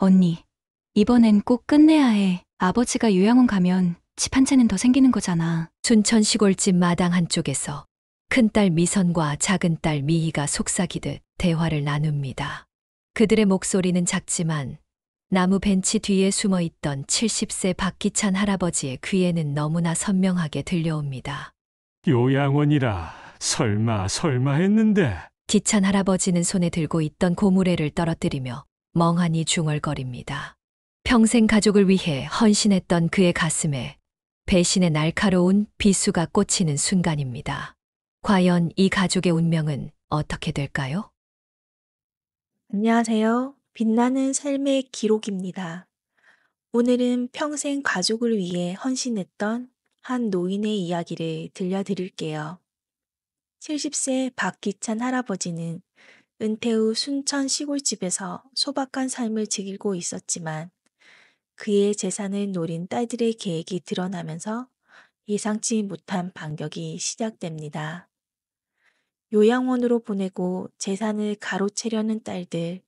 언니, 이번엔 꼭 끝내야 해. 아버지가 요양원 가면 집 한 채는 더 생기는 거잖아. 순천 시골집 마당 한쪽에서 큰딸 미선과 작은딸 미희가 속삭이듯 대화를 나눕니다. 그들의 목소리는 작지만 나무 벤치 뒤에 숨어 있던 70세 박기찬 할아버지의 귀에는 너무나 선명하게 들려옵니다. 요양원이라 설마 했는데. 기찬 할아버지는 손에 들고 있던 고무래를 떨어뜨리며 멍하니 중얼거립니다. 평생 가족을 위해 헌신했던 그의 가슴에 배신의 날카로운 비수가 꽂히는 순간입니다. 과연 이 가족의 운명은 어떻게 될까요? 안녕하세요. 빛나는 삶의 기록입니다. 오늘은 평생 가족을 위해 헌신했던 한 노인의 이야기를 들려드릴게요. 70세 박기찬 할아버지는 은퇴 후 순천 시골집에서 소박한 삶을 즐기고 있었지만 그의 재산을 노린 딸들의 계획이 드러나면서 예상치 못한 반격이 시작됩니다. 요양원으로 보내고 재산을 가로채려는 딸들,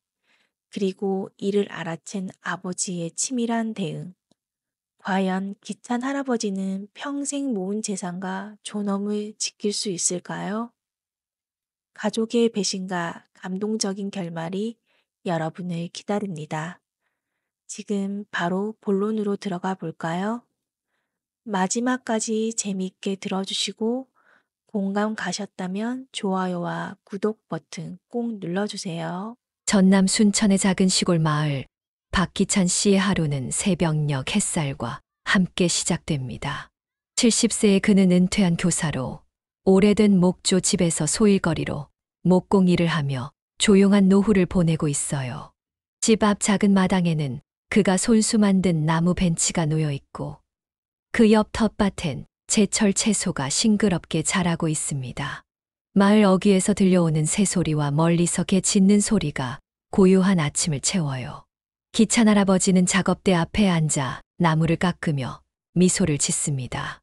그리고 이를 알아챈 아버지의 치밀한 대응. 과연 기찬 할아버지는 평생 모은 재산과 존엄을 지킬 수 있을까요? 가족의 배신과 감동적인 결말이 여러분을 기다립니다. 지금 바로 본론으로 들어가 볼까요? 마지막까지 재미있게 들어주시고 공감 가셨다면 좋아요와 구독 버튼 꼭 눌러주세요. 전남 순천의 작은 시골 마을, 박기찬 씨의 하루는 새벽녘 햇살과 함께 시작됩니다. 70세의 그는 은퇴한 교사로 오래된 목조 집에서 소일거리로 목공 일을 하며 조용한 노후를 보내고 있어요. 집 앞 작은 마당에는 그가 손수 만든 나무 벤치가 놓여 있고 그 옆 텃밭엔 제철 채소가 싱그럽게 자라고 있습니다. 마을 어귀에서 들려오는 새소리와 멀리서 개 짖는 소리가 고요한 아침을 채워요. 기찬 할아버지는 작업대 앞에 앉아 나무를 깎으며 미소를 짓습니다.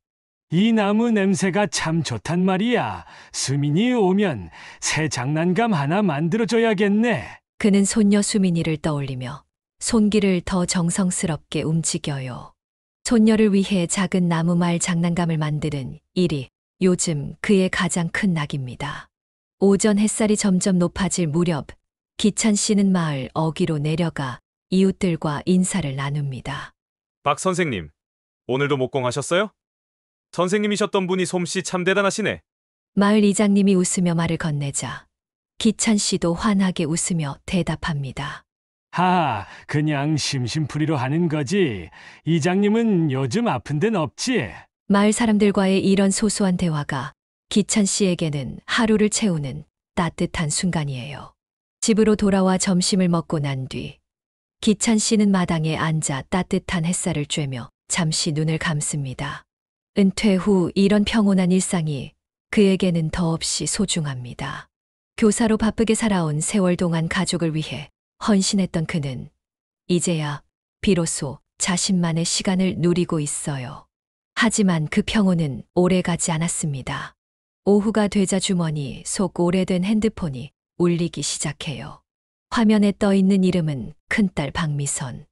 이 나무 냄새가 참 좋단 말이야. 수민이 오면 새 장난감 하나 만들어줘야겠네. 그는 손녀 수민이를 떠올리며 손길을 더 정성스럽게 움직여요. 손녀를 위해 작은 나무말 장난감을 만드는 일이 요즘 그의 가장 큰 낙입니다. 오전 햇살이 점점 높아질 무렵 기찬 씨는 마을 어귀로 내려가 이웃들과 인사를 나눕니다. 박 선생님, 오늘도 목공하셨어요? 선생님이셨던 분이 솜씨 참 대단하시네. 마을 이장님이 웃으며 말을 건네자 기찬 씨도 환하게 웃으며 대답합니다. 그냥 심심풀이로 하는 거지. 이장님은 요즘 아픈 데는 없지? 마을 사람들과의 이런 소소한 대화가 기찬 씨에게는 하루를 채우는 따뜻한 순간이에요. 집으로 돌아와 점심을 먹고 난 뒤 기찬 씨는 마당에 앉아 따뜻한 햇살을 쬐며 잠시 눈을 감습니다. 은퇴 후 이런 평온한 일상이 그에게는 더없이 소중합니다. 교사로 바쁘게 살아온 세월 동안 가족을 위해 헌신했던 그는 이제야 비로소 자신만의 시간을 누리고 있어요. 하지만 그 평온은 오래가지 않았습니다. 오후가 되자 주머니 속 오래된 핸드폰이 울리기 시작해요. 화면에 떠 있는 이름은 큰딸 박미선.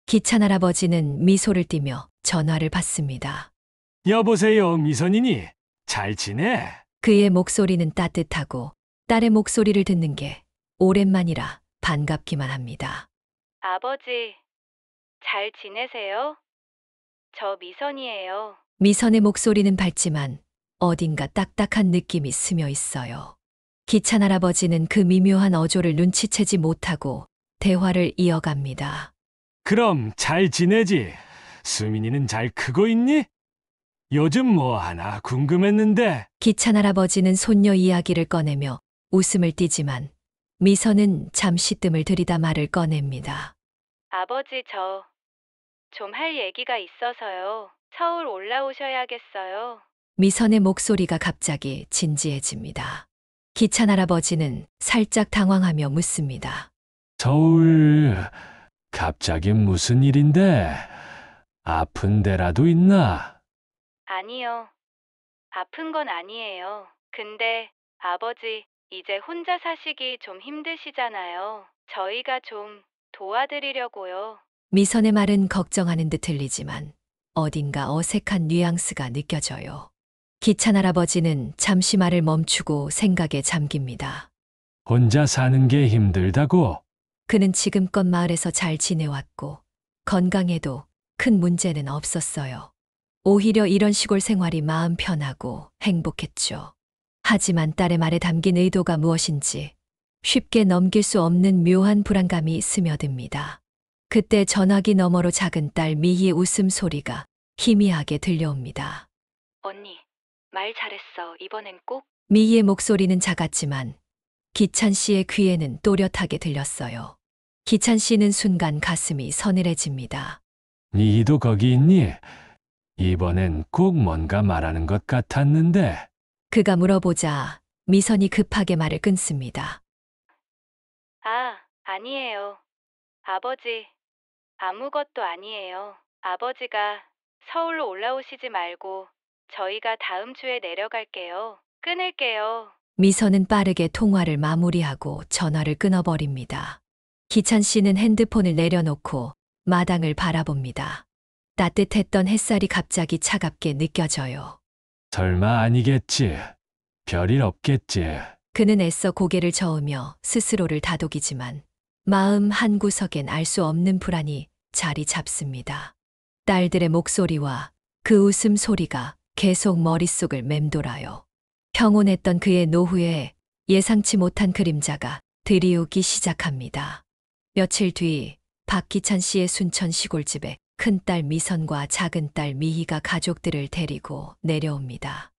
기찬 할아버지는 미소를 띠며 전화를 받습니다. 여보세요, 미선이니? 잘 지내? 그의 목소리는 따뜻하고 딸의 목소리를 듣는 게 오랜만이라 반갑기만 합니다. 아버지, 잘 지내세요? 저 미선이에요. 미선의 목소리는 밝지만 어딘가 딱딱한 느낌이 스며 있어요. 기찬 할아버지는 그 미묘한 어조를 눈치채지 못하고 대화를 이어갑니다. 그럼 잘 지내지? 수민이는 잘 크고 있니? 요즘 뭐 하나 궁금했는데. 기찬 할아버지는 손녀 이야기를 꺼내며 웃음을 띠지만 미선은 잠시 뜸을 들이다 말을 꺼냅니다. 아버지, 저 좀 할 얘기가 있어서요. 서울 올라오셔야겠어요. 미선의 목소리가 갑자기 진지해집니다. 기찬 할아버지는 살짝 당황하며 묻습니다. 서울, 갑자기 무슨 일인데? 아픈 데라도 있나? 아니요. 아픈 건 아니에요. 근데 아버지, 이제 혼자 사시기 좀 힘드시잖아요. 저희가 좀 도와드리려고요. 미선의 말은 걱정하는 듯 들리지만 어딘가 어색한 뉘앙스가 느껴져요. 기찬 할아버지는 잠시 말을 멈추고 생각에 잠깁니다. 혼자 사는 게 힘들다고? 그는 지금껏 마을에서 잘 지내왔고 건강에도 큰 문제는 없었어요. 오히려 이런 시골 생활이 마음 편하고 행복했죠. 하지만 딸의 말에 담긴 의도가 무엇인지 쉽게 넘길 수 없는 묘한 불안감이 스며듭니다. 그때 전화기 너머로 작은 딸 미희의 웃음소리가 희미하게 들려옵니다. 언니, 말 잘했어. 이번엔 꼭. 미희의 목소리는 작았지만 기찬 씨의 귀에는 또렷하게 들렸어요. 기찬 씨는 순간 가슴이 서늘해집니다. 니도 거기 있니? 이번엔 꼭 뭔가 말하는 것 같았는데. 그가 물어보자 미선이 급하게 말을 끊습니다. 아니에요. 아버지, 아무것도 아니에요. 아버지가 서울로 올라오시지 말고 저희가 다음 주에 내려갈게요. 끊을게요. 미선은 빠르게 통화를 마무리하고 전화를 끊어버립니다. 기찬 씨는 핸드폰을 내려놓고 마당을 바라봅니다. 따뜻했던 햇살이 갑자기 차갑게 느껴져요. 설마 아니겠지. 별일 없겠지. 그는 애써 고개를 저으며 스스로를 다독이지만 마음 한구석엔 알 수 없는 불안이 자리 잡습니다. 딸들의 목소리와 그 웃음소리가 계속 머릿속을 맴돌아요. 평온했던 그의 노후에 예상치 못한 그림자가 들이오기 시작합니다. 며칠 뒤 박기찬 씨의 순천 시골집에 큰딸 미선과 작은딸 미희가 가족들을 데리고 내려옵니다.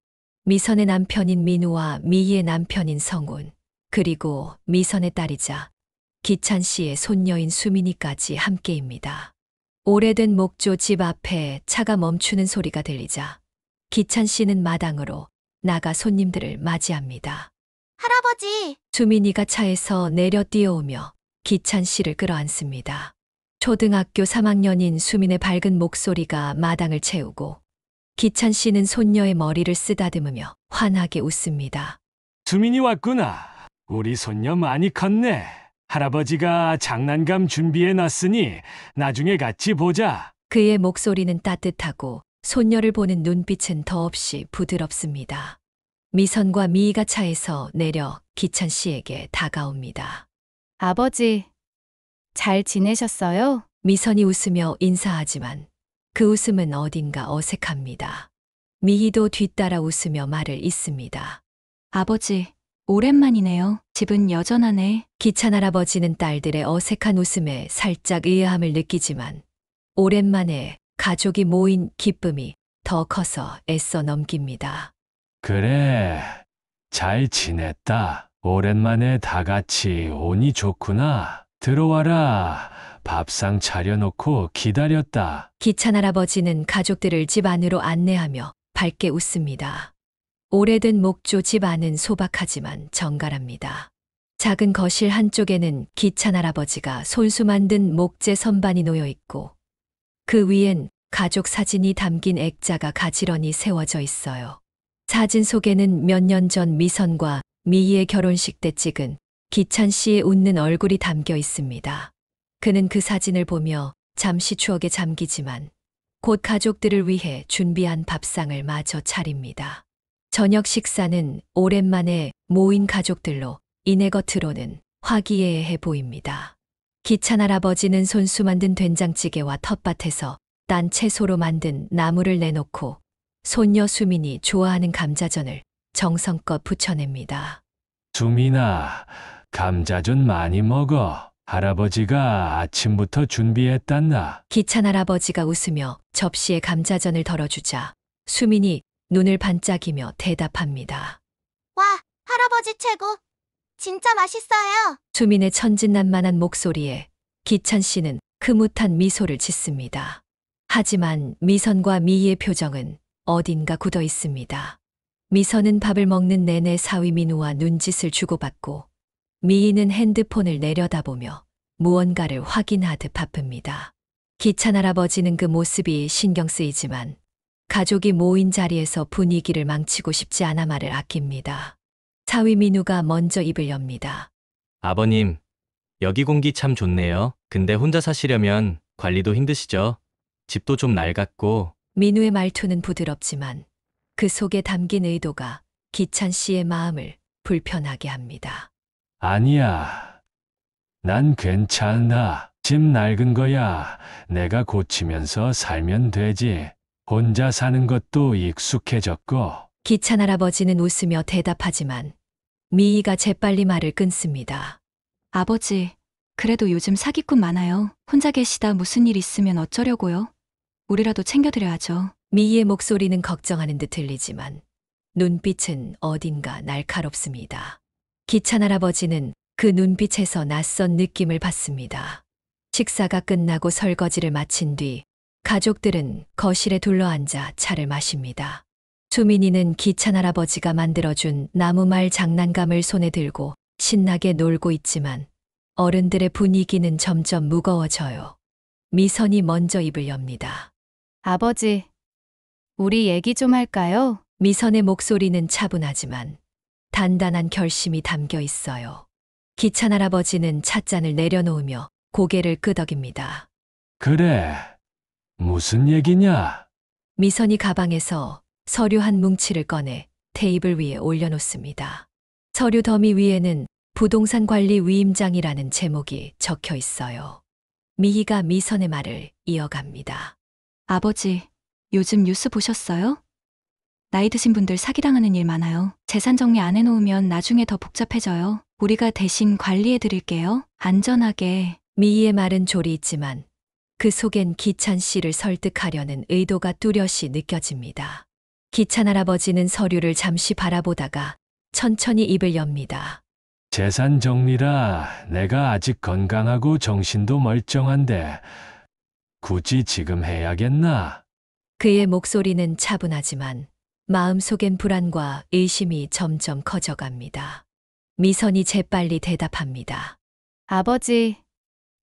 미선의 남편인 민우와 미희의 남편인 성운, 그리고 미선의 딸이자 기찬 씨의 손녀인 수민이까지 함께입니다. 오래된 목조 집 앞에 차가 멈추는 소리가 들리자 기찬 씨는 마당으로 나가 손님들을 맞이합니다. 할아버지, 수민이가 차에서 내려 뛰어오며 기찬 씨를 끌어안습니다. 초등학교 3학년인 수민의 밝은 목소리가 마당을 채우고 기찬 씨는 손녀의 머리를 쓰다듬으며 환하게 웃습니다. 수민이 왔구나. 우리 손녀 많이 컸네. 할아버지가 장난감 준비해 놨으니 나중에 같이 보자. 그의 목소리는 따뜻하고 손녀를 보는 눈빛은 더없이 부드럽습니다. 미선과 미희가 차에서 내려 기찬 씨에게 다가옵니다. 아버지, 잘 지내셨어요? 미선이 웃으며 인사하지만 그 웃음은 어딘가 어색합니다. 미희도 뒤따라 웃으며 말을 잇습니다. 아버지, 오랜만이네요. 집은 여전하네. 기찬 할아버지는 딸들의 어색한 웃음에 살짝 의아함을 느끼지만 오랜만에 가족이 모인 기쁨이 더 커서 애써 넘깁니다. 그래, 잘 지냈다. 오랜만에 다 같이 오니 좋구나. 들어와라. 밥상 차려놓고 기다렸다. 기찬 할아버지는 가족들을 집 안으로 안내하며 밝게 웃습니다. 오래된 목조 집 안은 소박하지만 정갈합니다. 작은 거실 한쪽에는 기찬 할아버지가 손수 만든 목재 선반이 놓여 있고 그 위엔 가족 사진이 담긴 액자가 가지런히 세워져 있어요. 사진 속에는 몇 년 전 미선과 미희의 결혼식 때 찍은 기찬 씨의 웃는 얼굴이 담겨 있습니다. 그는 그 사진을 보며 잠시 추억에 잠기지만 곧 가족들을 위해 준비한 밥상을 마저 차립니다. 저녁 식사는 오랜만에 모인 가족들로 이내 겉으로는 화기애애해 보입니다. 기찬 할아버지는 손수 만든 된장찌개와 텃밭에서 딴 채소로 만든 나물을 내놓고 손녀 수민이 좋아하는 감자전을 정성껏 부쳐냅니다. 수민아, 감자전 많이 먹어. 할아버지가 아침부터 준비했단다. 기찬 할아버지가 웃으며 접시에 감자전을 덜어주자 수민이 눈을 반짝이며 대답합니다. 와, 할아버지 최고. 진짜 맛있어요. 수민의 천진난만한 목소리에 기찬 씨는 흐뭇한 미소를 짓습니다. 하지만 미선과 미희의 표정은 어딘가 굳어 있습니다. 미선은 밥을 먹는 내내 사위 민우와 눈짓을 주고받고 미희는 핸드폰을 내려다보며 무언가를 확인하듯 바쁩니다. 기찬 할아버지는 그 모습이 신경 쓰이지만 가족이 모인 자리에서 분위기를 망치고 싶지 않아 말을 아낍니다. 사위 민우가 먼저 입을 엽니다. 아버님, 여기 공기 참 좋네요. 근데 혼자 사시려면 관리도 힘드시죠? 집도 좀 낡았고. 민우의 말투는 부드럽지만 그 속에 담긴 의도가 기찬 씨의 마음을 불편하게 합니다. 아니야. 난 괜찮아. 집 낡은 거야. 내가 고치면서 살면 되지. 혼자 사는 것도 익숙해졌고. 기찬 할아버지는 웃으며 대답하지만 미희가 재빨리 말을 끊습니다. 아버지, 그래도 요즘 사기꾼 많아요. 혼자 계시다 무슨 일 있으면 어쩌려고요? 우리라도 챙겨드려야죠. 미희의 목소리는 걱정하는 듯 들리지만 눈빛은 어딘가 날카롭습니다. 기찬 할아버지는 그 눈빛에서 낯선 느낌을 받습니다. 식사가 끝나고 설거지를 마친 뒤 가족들은 거실에 둘러앉아 차를 마십니다. 수민이는 기찬 할아버지가 만들어준 나무말 장난감을 손에 들고 신나게 놀고 있지만 어른들의 분위기는 점점 무거워져요. 미선이 먼저 입을 엽니다. 아버지, 우리 얘기 좀 할까요? 미선의 목소리는 차분하지만 단단한 결심이 담겨 있어요. 기찬 할아버지는 찻잔을 내려놓으며 고개를 끄덕입니다. 그래. 무슨 얘기냐? 미선이 가방에서 서류 한 뭉치를 꺼내 테이블 위에 올려놓습니다. 서류 더미 위에는 부동산 관리 위임장이라는 제목이 적혀 있어요. 미희가 미선의 말을 이어갑니다. 아버지, 요즘 뉴스 보셨어요? 나이 드신 분들 사기당하는 일 많아요. 재산 정리 안 해놓으면 나중에 더 복잡해져요. 우리가 대신 관리해 드릴게요. 안전하게. 미희의 말은 조리 있지만 그 속엔 기찬 씨를 설득하려는 의도가 뚜렷이 느껴집니다. 기찬 할아버지는 서류를 잠시 바라보다가 천천히 입을 엽니다. 재산 정리라 내가 아직 건강하고 정신도 멀쩡한데 굳이 지금 해야겠나? 그의 목소리는 차분하지만 마음속엔 불안과 의심이 점점 커져갑니다. 미선이 재빨리 대답합니다. 아버지,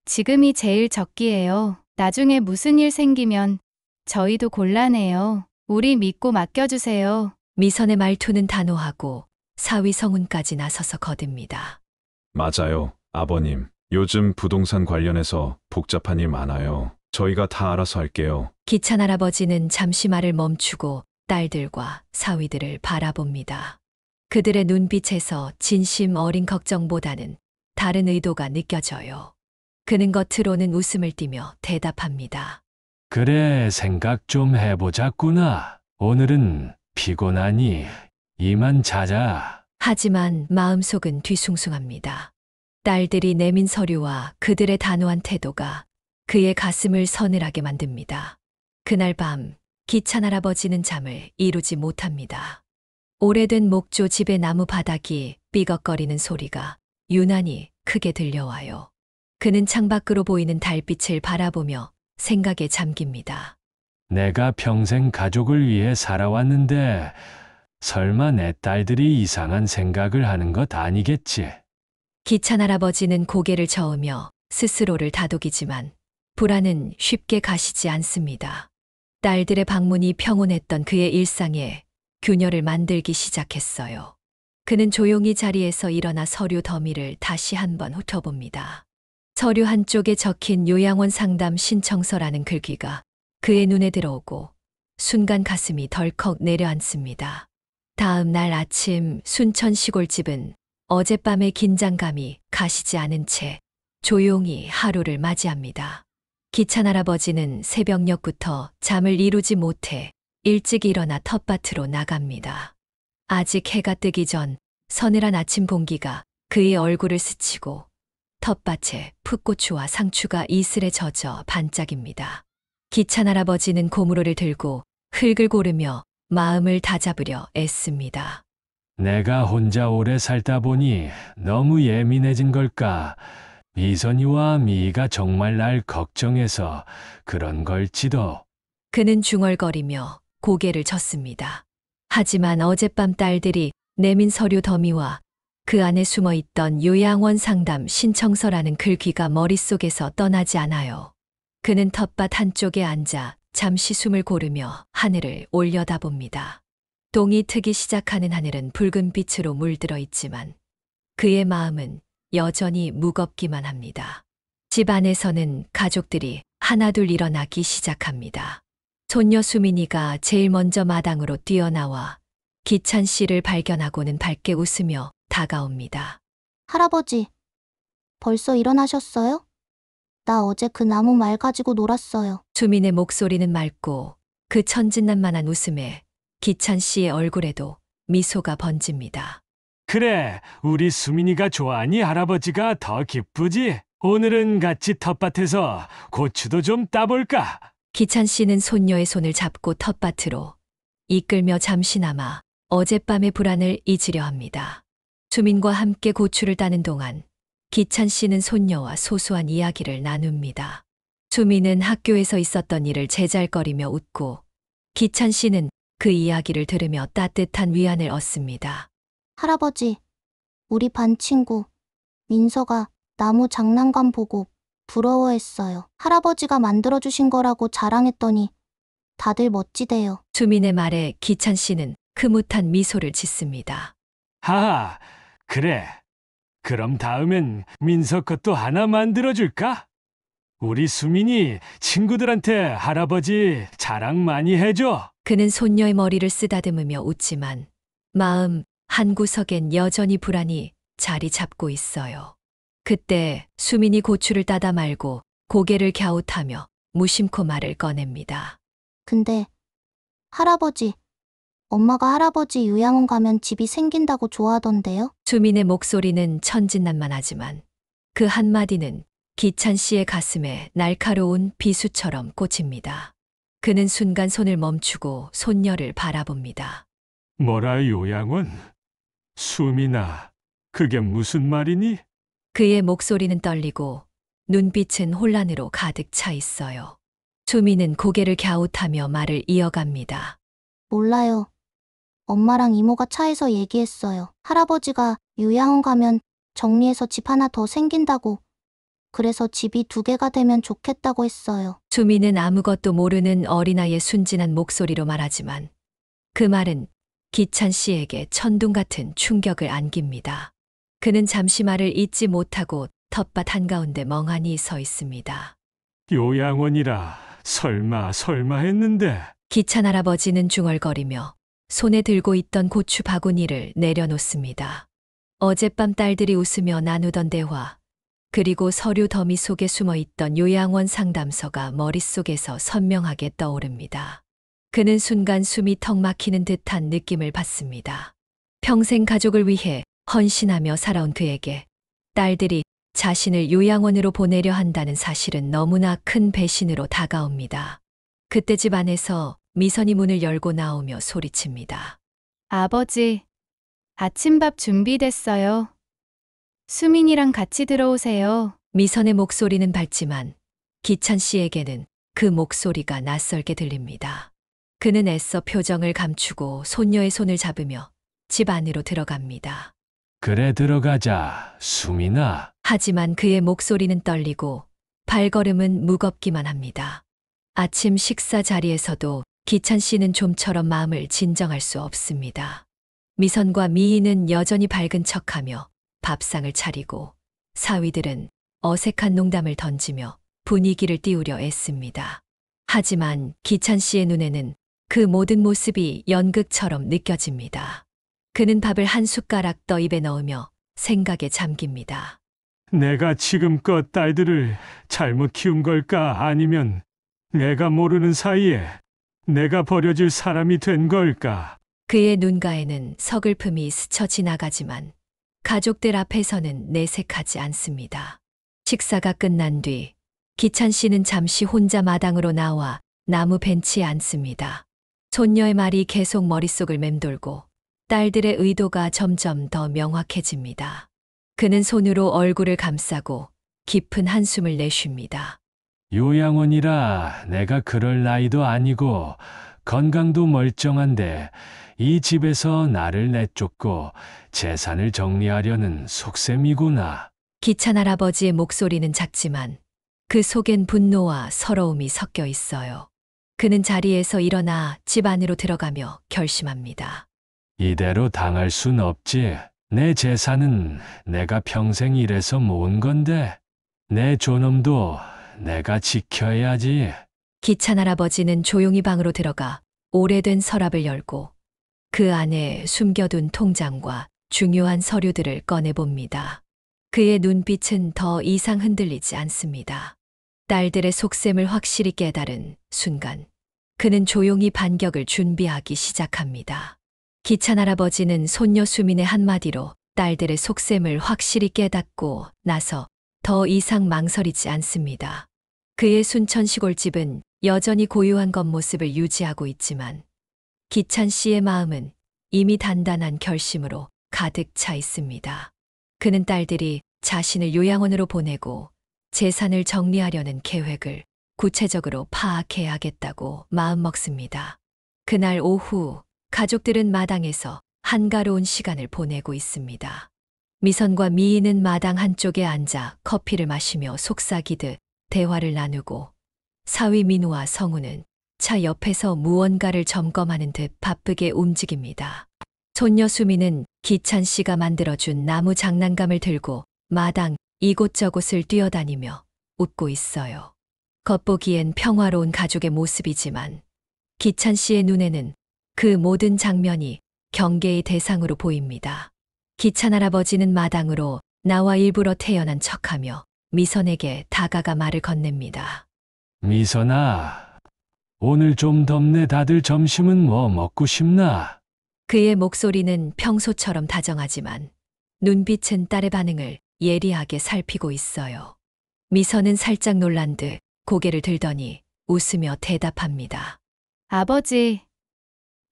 지금이 제일 적기예요. 나중에 무슨 일 생기면 저희도 곤란해요. 우리 믿고 맡겨주세요. 미선의 말투는 단호하고 사위 성훈까지 나서서 거듭니다. 맞아요, 아버님. 요즘 부동산 관련해서 복잡한 일 많아요. 저희가 다 알아서 할게요. 기찬 할아버지는 잠시 말을 멈추고 딸들과 사위들을 바라봅니다. 그들의 눈빛에서 진심 어린 걱정보다는 다른 의도가 느껴져요. 그는 겉으로는 웃음을 띠며 대답합니다. 그래, 생각 좀 해보자꾸나. 오늘은 피곤하니 이만 자자. 하지만 마음속은 뒤숭숭합니다. 딸들이 내민 서류와 그들의 단호한 태도가 그의 가슴을 서늘하게 만듭니다. 그날 밤 기찬 할아버지는 잠을 이루지 못합니다. 오래된 목조 집의 나무 바닥이 삐걱거리는 소리가 유난히 크게 들려와요. 그는 창밖으로 보이는 달빛을 바라보며 생각에 잠깁니다. 내가 평생 가족을 위해 살아왔는데 설마 내 딸들이 이상한 생각을 하는 것 아니겠지? 기찬 할아버지는 고개를 저으며 스스로를 다독이지만 불안은 쉽게 가시지 않습니다. 딸들의 방문이 평온했던 그의 일상에 균열을 만들기 시작했어요. 그는 조용히 자리에서 일어나 서류 더미를 다시 한번 훑어봅니다. 서류 한쪽에 적힌 요양원 상담 신청서라는 글귀가 그의 눈에 들어오고 순간 가슴이 덜컥 내려앉습니다. 다음 날 아침 순천 시골집은 어젯밤의 긴장감이 가시지 않은 채 조용히 하루를 맞이합니다. 기찬 할아버지는 새벽녘부터 잠을 이루지 못해 일찍 일어나 텃밭으로 나갑니다. 아직 해가 뜨기 전 서늘한 아침 공기가 그의 얼굴을 스치고 텃밭에 풋고추와 상추가 이슬에 젖어 반짝입니다. 기찬 할아버지는 고무로를 들고 흙을 고르며 마음을 다잡으려 애씁니다. 내가 혼자 오래 살다 보니 너무 예민해진 걸까? 미선이와 미희가 정말 날 걱정해서 그런 걸지도. 그는 중얼거리며 고개를 젓습니다. 하지만 어젯밤 딸들이 내민 서류 더미와 그 안에 숨어있던 요양원 상담 신청서라는 글귀가 머릿속에서 떠나지 않아요. 그는 텃밭 한쪽에 앉아 잠시 숨을 고르며 하늘을 올려다봅니다. 동이 트기 시작하는 하늘은 붉은 빛으로 물들어 있지만 그의 마음은 여전히 무겁기만 합니다. 집 안에서는 가족들이 하나둘 일어나기 시작합니다. 손녀 수민이가 제일 먼저 마당으로 뛰어나와 기찬 씨를 발견하고는 밝게 웃으며 다가옵니다. 할아버지, 벌써 일어나셨어요? 나 어제 그 나무 말 가지고 놀았어요. 수민의 목소리는 맑고 그 천진난만한 웃음에 기찬 씨의 얼굴에도 미소가 번집니다. 그래, 우리 수민이가 좋아하니 할아버지가 더 기쁘지? 오늘은 같이 텃밭에서 고추도 좀 따볼까? 기찬 씨는 손녀의 손을 잡고 텃밭으로 이끌며 잠시나마 어젯밤의 불안을 잊으려 합니다. 수민과 함께 고추를 따는 동안 기찬 씨는 손녀와 소소한 이야기를 나눕니다. 수민은 학교에서 있었던 일을 제잘거리며 웃고 기찬 씨는 그 이야기를 들으며 따뜻한 위안을 얻습니다. 할아버지, 우리 반 친구 민서가 나무 장난감 보고 부러워했어요. 할아버지가 만들어주신 거라고 자랑했더니 다들 멋지대요. 수민의 말에 기찬 씨는 흐뭇한 미소를 짓습니다. 하하, 그래. 그럼 다음엔 민서 것도 하나 만들어줄까? 우리 수민이 친구들한테 할아버지 자랑 많이 해줘. 그는 손녀의 머리를 쓰다듬으며 웃지만 마음 한구석엔 여전히 불안이 자리 잡고 있어요. 그때 수민이 고추를 따다 말고 고개를 갸웃하며 무심코 말을 꺼냅니다. 근데 할아버지, 엄마가 할아버지 요양원 가면 집이 생긴다고 좋아하던데요? 수민의 목소리는 천진난만하지만 그 한마디는 기찬 씨의 가슴에 날카로운 비수처럼 꽂힙니다. 그는 순간 손을 멈추고 손녀를 바라봅니다. 뭐라 요양원? 수민아, 그게 무슨 말이니? 그의 목소리는 떨리고 눈빛은 혼란으로 가득 차 있어요. 수민은 고개를 갸웃하며 말을 이어갑니다. 몰라요. 엄마랑 이모가 차에서 얘기했어요. 할아버지가 요양원 가면 정리해서 집 하나 더 생긴다고. 그래서 집이 2개가 되면 좋겠다고 했어요. 수민은 아무것도 모르는 어린아이의 순진한 목소리로 말하지만 그 말은 기찬 씨에게 천둥 같은 충격을 안깁니다. 그는 잠시 말을 잇지 못하고 텃밭 한가운데 멍하니 서 있습니다. 요양원이라 설마 했는데. 기찬 할아버지는 중얼거리며 손에 들고 있던 고추 바구니를 내려놓습니다. 어젯밤 딸들이 웃으며 나누던 대화, 그리고 서류 더미 속에 숨어 있던 요양원 상담서가 머릿속에서 선명하게 떠오릅니다. 그는 순간 숨이 턱 막히는 듯한 느낌을 받습니다. 평생 가족을 위해 헌신하며 살아온 그에게 딸들이 자신을 요양원으로 보내려 한다는 사실은 너무나 큰 배신으로 다가옵니다. 그때 집 안에서 미선이 문을 열고 나오며 소리칩니다. 아버지, 아침밥 준비됐어요. 수민이랑 같이 들어오세요. 미선의 목소리는 밝지만 기찬 씨에게는 그 목소리가 낯설게 들립니다. 그는 애써 표정을 감추고 손녀의 손을 잡으며 집 안으로 들어갑니다. 그래, 들어가자, 수민아. 하지만 그의 목소리는 떨리고 발걸음은 무겁기만 합니다. 아침 식사 자리에서도 기찬 씨는 좀처럼 마음을 진정할 수 없습니다. 미선과 미희는 여전히 밝은 척하며 밥상을 차리고 사위들은 어색한 농담을 던지며 분위기를 띄우려 애씁니다. 하지만 기찬 씨의 눈에는 그 모든 모습이 연극처럼 느껴집니다. 그는 밥을 한 숟가락 더 입에 넣으며 생각에 잠깁니다. 내가 지금껏 딸들을 잘못 키운 걸까? 아니면 내가 모르는 사이에 내가 버려질 사람이 된 걸까? 그의 눈가에는 서글픔이 스쳐 지나가지만 가족들 앞에서는 내색하지 않습니다. 식사가 끝난 뒤 기찬 씨는 잠시 혼자 마당으로 나와 나무 벤치에 앉습니다. 손녀의 말이 계속 머릿속을 맴돌고 딸들의 의도가 점점 더 명확해집니다. 그는 손으로 얼굴을 감싸고 깊은 한숨을 내쉽니다. 요양원이라 내가 그럴 나이도 아니고 건강도 멀쩡한데 이 집에서 나를 내쫓고 재산을 정리하려는 속셈이구나. 기찬 할아버지의 목소리는 작지만 그 속엔 분노와 서러움이 섞여 있어요. 그는 자리에서 일어나 집 안으로 들어가며 결심합니다. 이대로 당할 순 없지. 내 재산은 내가 평생 일해서 모은 건데 내 존엄도 내가 지켜야지. 기찬 할아버지는 조용히 방으로 들어가 오래된 서랍을 열고 그 안에 숨겨둔 통장과 중요한 서류들을 꺼내봅니다. 그의 눈빛은 더 이상 흔들리지 않습니다. 딸들의 속셈을 확실히 깨달은 순간 그는 조용히 반격을 준비하기 시작합니다. 기찬 할아버지는 손녀 수민의 한마디로 딸들의 속셈을 확실히 깨닫고 나서 더 이상 망설이지 않습니다. 그의 순천 시골집은 여전히 고요한 겉모습을 유지하고 있지만 기찬 씨의 마음은 이미 단단한 결심으로 가득 차 있습니다. 그는 딸들이 자신을 요양원으로 보내고 재산을 정리하려는 계획을 구체적으로 파악해야겠다고 마음먹습니다. 그날 오후 가족들은 마당에서 한가로운 시간을 보내고 있습니다. 미선과 미희는 마당 한쪽에 앉아 커피를 마시며 속삭이듯 대화를 나누고 사위 민우와 성우는 차 옆에서 무언가를 점검하는 듯 바쁘게 움직입니다. 손녀 수미는 기찬 씨가 만들어준 나무 장난감을 들고 마당 이곳저곳을 뛰어다니며 웃고 있어요. 겉보기엔 평화로운 가족의 모습이지만 기찬 씨의 눈에는 그 모든 장면이 경계의 대상으로 보입니다. 기찬 할아버지는 마당으로 나와 일부러 태연한 척하며 미선에게 다가가 말을 건넵니다. 미선아, 오늘 좀 덥네. 다들 점심은 뭐 먹고 싶나? 그의 목소리는 평소처럼 다정하지만 눈빛은 딸의 반응을 예리하게 살피고 있어요. 미선은 살짝 놀란 듯 고개를 들더니 웃으며 대답합니다. 아버지,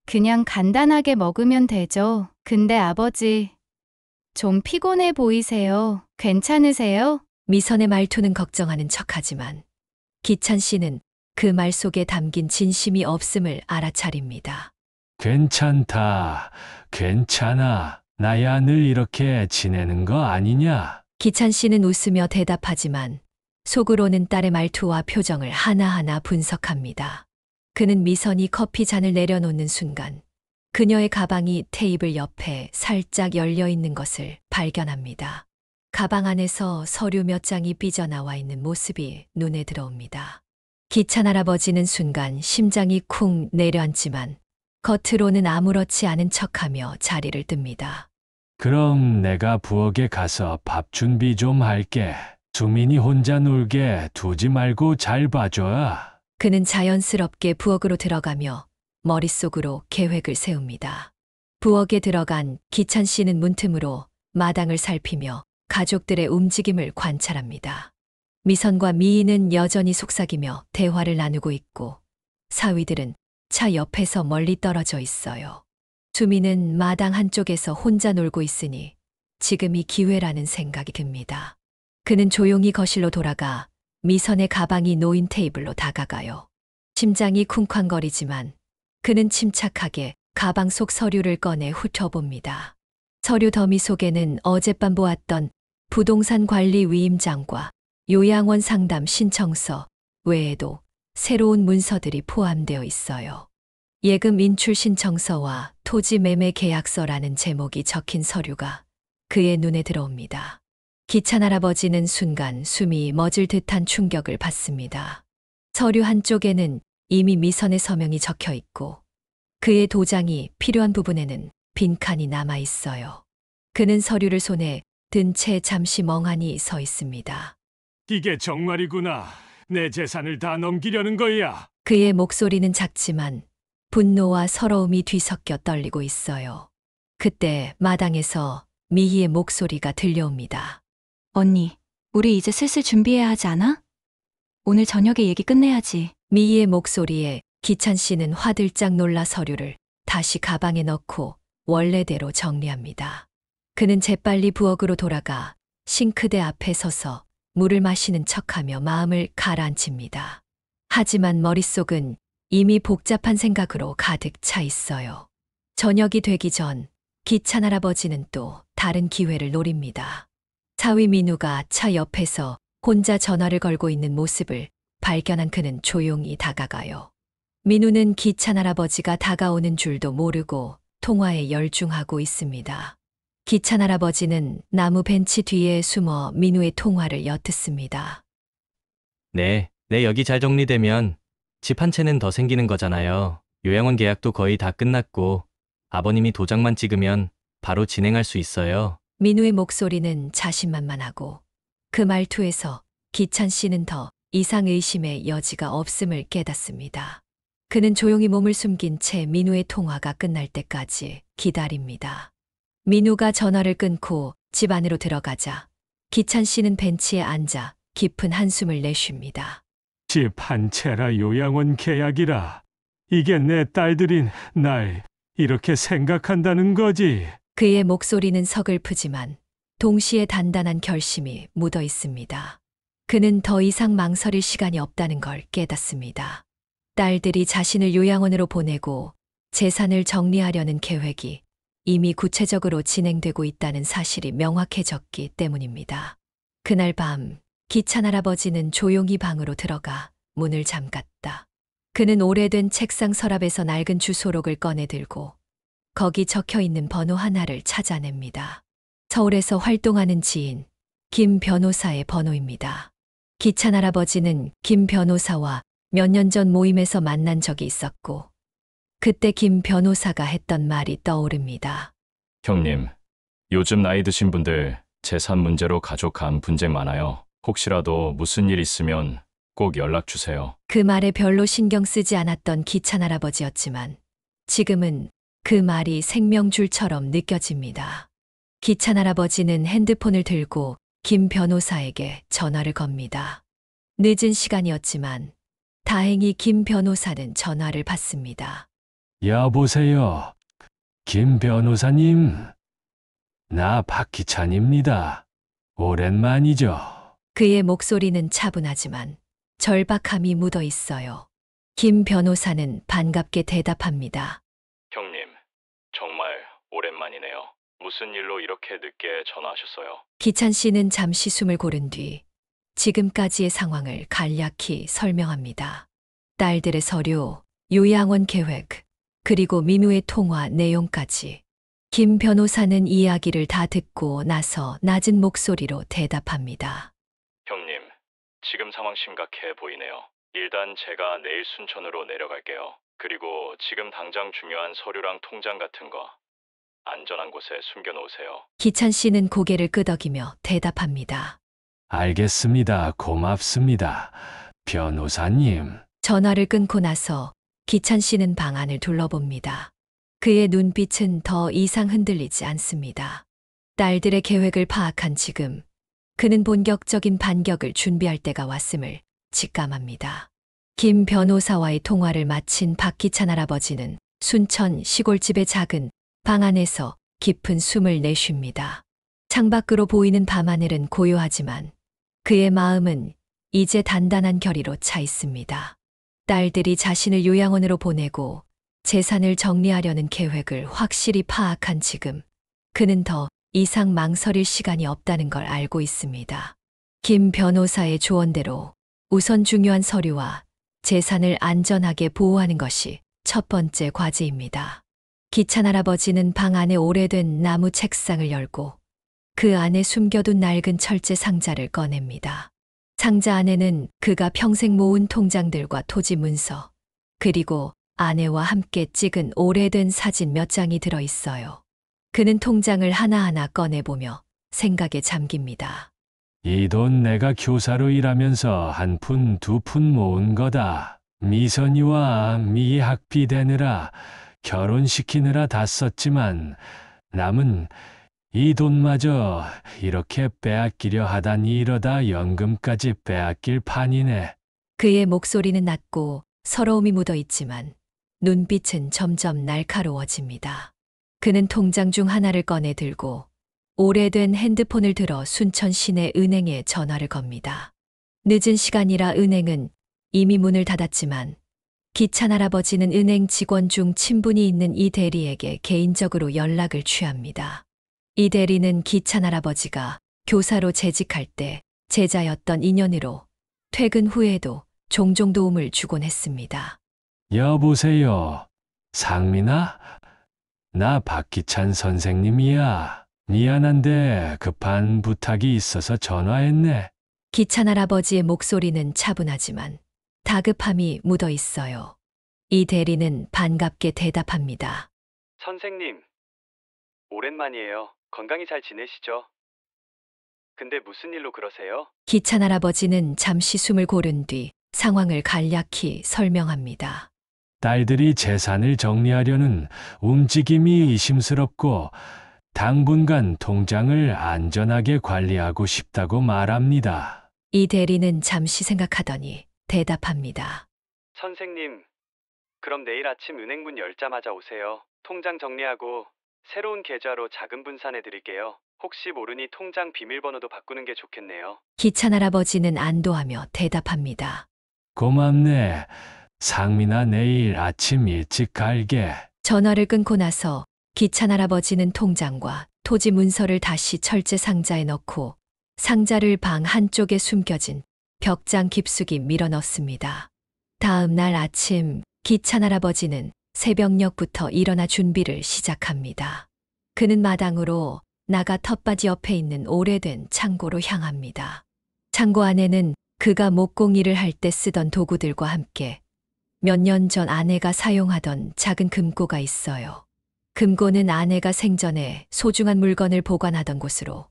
그냥 간단하게 먹으면 되죠. 근데 아버지, 좀 피곤해 보이세요. 괜찮으세요? 미선의 말투는 걱정하는 척하지만 기찬 씨는 그 말 속에 담긴 진심이 없음을 알아차립니다. 괜찮다. 괜찮아. 나야 늘 이렇게 지내는 거 아니냐? 기찬 씨는 웃으며 대답하지만 속으로는 딸의 말투와 표정을 하나하나 분석합니다. 그는 미선이 커피 잔을 내려놓는 순간 그녀의 가방이 테이블 옆에 살짝 열려 있는 것을 발견합니다. 가방 안에서 서류 몇 장이 삐져나와 있는 모습이 눈에 들어옵니다. 기찬 할아버지는 순간 심장이 쿵 내려앉지만 겉으로는 아무렇지 않은 척하며 자리를 뜹니다. 그럼 내가 부엌에 가서 밥 준비 좀 할게. 수민이 혼자 놀게 두지 말고 잘 봐줘. 그는 자연스럽게 부엌으로 들어가며 머릿속으로 계획을 세웁니다. 부엌에 들어간 기찬 씨는 문틈으로 마당을 살피며 가족들의 움직임을 관찰합니다. 미선과 미희는 여전히 속삭이며 대화를 나누고 있고 사위들은 차 옆에서 멀리 떨어져 있어요. 수미는 마당 한쪽에서 혼자 놀고 있으니 지금이 기회라는 생각이 듭니다. 그는 조용히 거실로 돌아가 미선의 가방이 놓인 테이블로 다가가요. 심장이 쿵쾅거리지만 그는 침착하게 가방 속 서류를 꺼내 훑어봅니다. 서류 더미 속에는 어젯밤 보았던 부동산 관리 위임장과 요양원 상담 신청서 외에도 새로운 문서들이 포함되어 있어요. 예금 인출 신청서와 토지 매매 계약서라는 제목이 적힌 서류가 그의 눈에 들어옵니다. 기찬 할아버지는 순간 숨이 멎을 듯한 충격을 받습니다. 서류 한쪽에는 이미 미선의 서명이 적혀 있고 그의 도장이 필요한 부분에는 빈칸이 남아 있어요. 그는 서류를 손에 든 채 잠시 멍하니 서 있습니다. 이게 정말이구나. 내 재산을 다 넘기려는 거야. 그의 목소리는 작지만 분노와 서러움이 뒤섞여 떨리고 있어요. 그때 마당에서 미희의 목소리가 들려옵니다. 언니, 우리 이제 슬슬 준비해야 하지 않아? 오늘 저녁에 얘기 끝내야지. 미희의 목소리에 기찬 씨는 화들짝 놀라 서류를 다시 가방에 넣고 원래대로 정리합니다. 그는 재빨리 부엌으로 돌아가 싱크대 앞에 서서 물을 마시는 척하며 마음을 가라앉힙니다. 하지만 머릿속은 이미 복잡한 생각으로 가득 차 있어요. 저녁이 되기 전 기찬 할아버지는 또 다른 기회를 노립니다. 사위 민우가 차 옆에서 혼자 전화를 걸고 있는 모습을 발견한 그는 조용히 다가가요. 민우는 기찬 할아버지가 다가오는 줄도 모르고 통화에 열중하고 있습니다. 기찬 할아버지는 나무 벤치 뒤에 숨어 민우의 통화를 엿듣습니다. 네, 여기 잘 정리되면 집 한 채는 더 생기는 거잖아요. 요양원 계약도 거의 다 끝났고 아버님이 도장만 찍으면 바로 진행할 수 있어요. 민우의 목소리는 자신만만하고 그 말투에서 기찬 씨는 더 이상 의심의 여지가 없음을 깨닫습니다. 그는 조용히 몸을 숨긴 채 민우의 통화가 끝날 때까지 기다립니다. 민우가 전화를 끊고 집 안으로 들어가자 기찬 씨는 벤치에 앉아 깊은 한숨을 내쉽니다. 집 한 채라 요양원 계약이라. 이게 내 딸들인 날 이렇게 생각한다는 거지. 그의 목소리는 서글프지만 동시에 단단한 결심이 묻어 있습니다. 그는 더 이상 망설일 시간이 없다는 걸 깨닫습니다. 딸들이 자신을 요양원으로 보내고 재산을 정리하려는 계획이 이미 구체적으로 진행되고 있다는 사실이 명확해졌기 때문입니다. 그날 밤 기찬 할아버지는 조용히 방으로 들어가 문을 잠갔다. 그는 오래된 책상 서랍에서 낡은 주소록을 꺼내 들고 거기 적혀 있는 번호 하나를 찾아냅니다. 서울에서 활동하는 지인 김 변호사의 번호입니다. 기찬 할아버지는 김 변호사와 몇 년 전 모임에서 만난 적이 있었고 그때 김 변호사가 했던 말이 떠오릅니다. 형님, 요즘 나이 드신 분들 재산 문제로 가족 간 분쟁 많아요. 혹시라도 무슨 일 있으면 꼭 연락 주세요. 그 말에 별로 신경 쓰지 않았던 기찬 할아버지였지만 지금은 그 말이 생명줄처럼 느껴집니다. 기찬 할아버지는 핸드폰을 들고 김 변호사에게 전화를 겁니다. 늦은 시간이었지만 다행히 김 변호사는 전화를 받습니다. 여보세요. 김 변호사님. 나 박기찬입니다. 오랜만이죠. 그의 목소리는 차분하지만 절박함이 묻어 있어요. 김 변호사는 반갑게 대답합니다. 형님, 정말 오랜만이네요. 무슨 일로 이렇게 늦게 전화하셨어요? 기찬 씨는 잠시 숨을 고른 뒤 지금까지의 상황을 간략히 설명합니다. 딸들의 서류, 요양원 계획, 그리고 민우의 통화 내용까지. 김 변호사는 이야기를 다 듣고 나서 낮은 목소리로 대답합니다. 형님, 지금 상황 심각해 보이네요. 일단 제가 내일 순천으로 내려갈게요. 그리고 지금 당장 중요한 서류랑 통장 같은 거 안전한 곳에 숨겨놓으세요. 기찬 씨는 고개를 끄덕이며 대답합니다. 알겠습니다. 고맙습니다. 변호사님. 전화를 끊고 나서 기찬 씨는 방 안을 둘러봅니다. 그의 눈빛은 더 이상 흔들리지 않습니다. 딸들의 계획을 파악한 지금 그는 본격적인 반격을 준비할 때가 왔음을 직감합니다. 김 변호사와의 통화를 마친 박기찬 할아버지는 순천 시골집의 작은 방 안에서 깊은 숨을 내쉽니다. 창밖으로 보이는 밤하늘은 고요하지만 그의 마음은 이제 단단한 결의로 차 있습니다. 딸들이 자신을 요양원으로 보내고 재산을 정리하려는 계획을 확실히 파악한 지금 그는 더 이상 망설일 시간이 없다는 걸 알고 있습니다. 김 변호사의 조언대로 우선 중요한 서류와 재산을 안전하게 보호하는 것이 첫 번째 과제입니다. 기찬 할아버지는 방 안에 오래된 나무 책상을 열고 그 안에 숨겨둔 낡은 철제 상자를 꺼냅니다. 상자 안에는 그가 평생 모은 통장들과 토지 문서, 그리고 아내와 함께 찍은 오래된 사진 몇 장이 들어 있어요. 그는 통장을 하나하나 꺼내보며 생각에 잠깁니다. 이 돈 내가 교사로 일하면서 한 푼, 두 푼 모은 거다. 미선이와 미 학비 대느라 결혼시키느라 다 썼지만 남은 이 돈마저 이렇게 빼앗기려 하다니 이러다 연금까지 빼앗길 판이네. 그의 목소리는 낮고 서러움이 묻어 있지만 눈빛은 점점 날카로워집니다. 그는 통장 중 하나를 꺼내 들고 오래된 핸드폰을 들어 순천 시내 은행에 전화를 겁니다. 늦은 시간이라 은행은 이미 문을 닫았지만 기찬 할아버지는 은행 직원 중 친분이 있는 이 대리에게 개인적으로 연락을 취합니다. 이 대리는 기찬 할아버지가 교사로 재직할 때 제자였던 인연으로 퇴근 후에도 종종 도움을 주곤 했습니다. 여보세요. 상민아? 나 박기찬 선생님이야. 미안한데 급한 부탁이 있어서 전화했네. 기찬 할아버지의 목소리는 차분하지만 다급함이 묻어 있어요. 이 대리는 반갑게 대답합니다. 선생님, 오랜만이에요. 건강히 잘 지내시죠? 근데 무슨 일로 그러세요? 기찬 할아버지는 잠시 숨을 고른 뒤 상황을 간략히 설명합니다. 딸들이 재산을 정리하려는 움직임이 의심스럽고 당분간 통장을 안전하게 관리하고 싶다고 말합니다. 이 대리는 잠시 생각하더니 대답합니다. 선생님, 그럼 내일 아침 은행문 열자마자 오세요. 통장 정리하고 새로운 계좌로 자금 분산해 드릴게요. 혹시 모르니 통장 비밀번호도 바꾸는 게 좋겠네요. 기찬 할아버지는 안도하며 대답합니다. 고맙네. 상민아, 내일 아침 일찍 갈게. 전화를 끊고 나서 기찬 할아버지는 통장과 토지 문서를 다시 철제 상자에 넣고 상자를 방 한쪽에 숨겨진 벽장 깊숙이 밀어 넣습니다. 다음 날 아침 기찬 할아버지는 새벽녘부터 일어나 준비를 시작합니다. 그는 마당으로 나가 텃밭 옆에 있는 오래된 창고로 향합니다. 창고 안에는 그가 목공일을 할 때 쓰던 도구들과 함께 몇 년 전 아내가 사용하던 작은 금고가 있어요. 금고는 아내가 생전에 소중한 물건을 보관하던 곳으로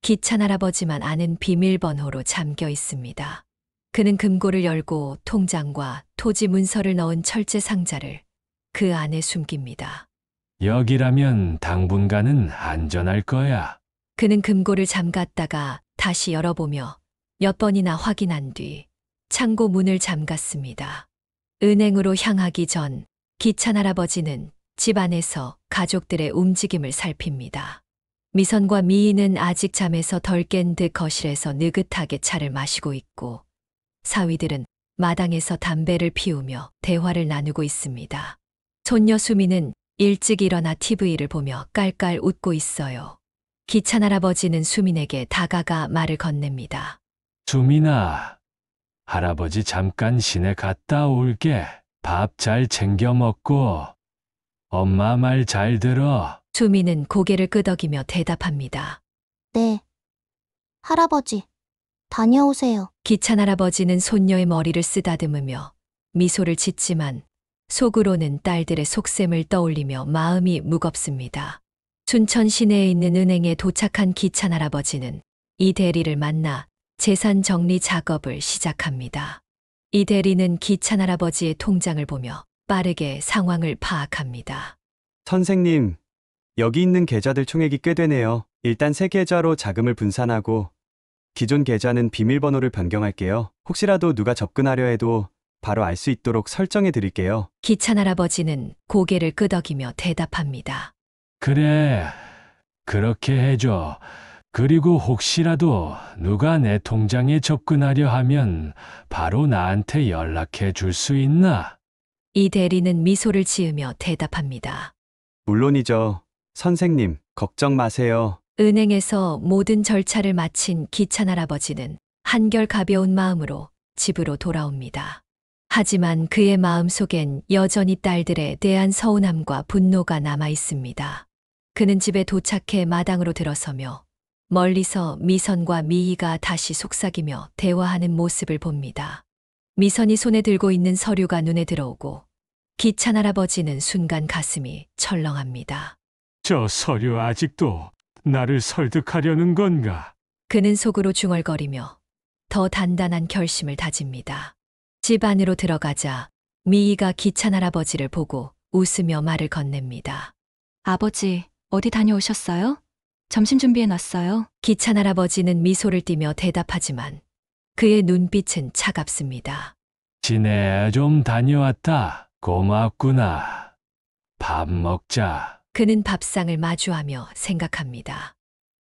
기찬 할아버지만 아는 비밀번호로 잠겨 있습니다. 그는 금고를 열고 통장과 토지 문서를 넣은 철제 상자를 그 안에 숨깁니다. 여기라면 당분간은 안전할 거야. 그는 금고를 잠갔다가 다시 열어보며 몇 번이나 확인한 뒤 창고 문을 잠갔습니다. 은행으로 향하기 전 기찬 할아버지는 집 안에서 가족들의 움직임을 살핍니다. 미선과 미희는 아직 잠에서 덜 깬 듯 거실에서 느긋하게 차를 마시고 있고 사위들은 마당에서 담배를 피우며 대화를 나누고 있습니다. 손녀 수미는 일찍 일어나 TV를 보며 깔깔 웃고 있어요. 기찬 할아버지는 수민에게 다가가 말을 건넵니다. 수민아, 할아버지 잠깐 시내 갔다 올게. 밥 잘 챙겨 먹고 엄마 말 잘 들어. 수민은 고개를 끄덕이며 대답합니다. 네. 할아버지, 다녀오세요. 기찬 할아버지는 손녀의 머리를 쓰다듬으며 미소를 짓지만 속으로는 딸들의 속셈을 떠올리며 마음이 무겁습니다. 춘천 시내에 있는 은행에 도착한 기찬 할아버지는 이 대리를 만나 재산 정리 작업을 시작합니다. 이 대리는 기찬 할아버지의 통장을 보며 빠르게 상황을 파악합니다. 선생님, 여기 있는 계좌들 총액이 꽤 되네요. 일단 새 계좌로 자금을 분산하고 기존 계좌는 비밀번호를 변경할게요. 혹시라도 누가 접근하려 해도 바로 알 수 있도록 설정해 드릴게요. 기찬 할아버지는 고개를 끄덕이며 대답합니다. 그래, 그렇게 해줘. 그리고 혹시라도 누가 내 통장에 접근하려 하면 바로 나한테 연락해 줄 수 있나? 이 대리는 미소를 지으며 대답합니다. 물론이죠. 선생님, 걱정 마세요. 은행에서 모든 절차를 마친 기찬 할아버지는 한결 가벼운 마음으로 집으로 돌아옵니다. 하지만 그의 마음속엔 여전히 딸들에 대한 서운함과 분노가 남아 있습니다. 그는 집에 도착해 마당으로 들어서며 멀리서 미선과 미희가 다시 속삭이며 대화하는 모습을 봅니다. 미선이 손에 들고 있는 서류가 눈에 들어오고 기찬 할아버지는 순간 가슴이 철렁합니다. 저 서류 아직도 나를 설득하려는 건가? 그는 속으로 중얼거리며 더 단단한 결심을 다집니다. 집 안으로 들어가자 미희가 기찬 할아버지를 보고 웃으며 말을 건넵니다. 아버지, 어디 다녀오셨어요? 점심 준비해놨어요. 기찬 할아버지는 미소를 띠며 대답하지만 그의 눈빛은 차갑습니다. 시내 좀 다녀왔다. 고맙구나. 밥 먹자. 그는 밥상을 마주하며 생각합니다.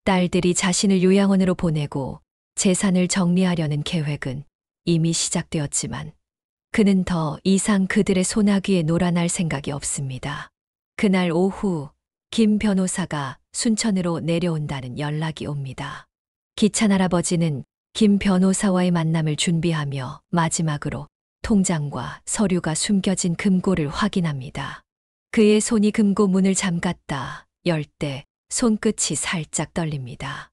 딸들이 자신을 요양원으로 보내고 재산을 정리하려는 계획은 이미 시작되었지만 그는 더 이상 그들의 소나귀에 놀아날 생각이 없습니다. 그날 오후 김 변호사가 순천으로 내려온다는 연락이 옵니다. 기찬 할아버지는 김 변호사와의 만남을 준비하며 마지막으로 통장과 서류가 숨겨진 금고를 확인합니다. 그의 손이 금고 문을 잠갔다 열 때 손끝이 살짝 떨립니다.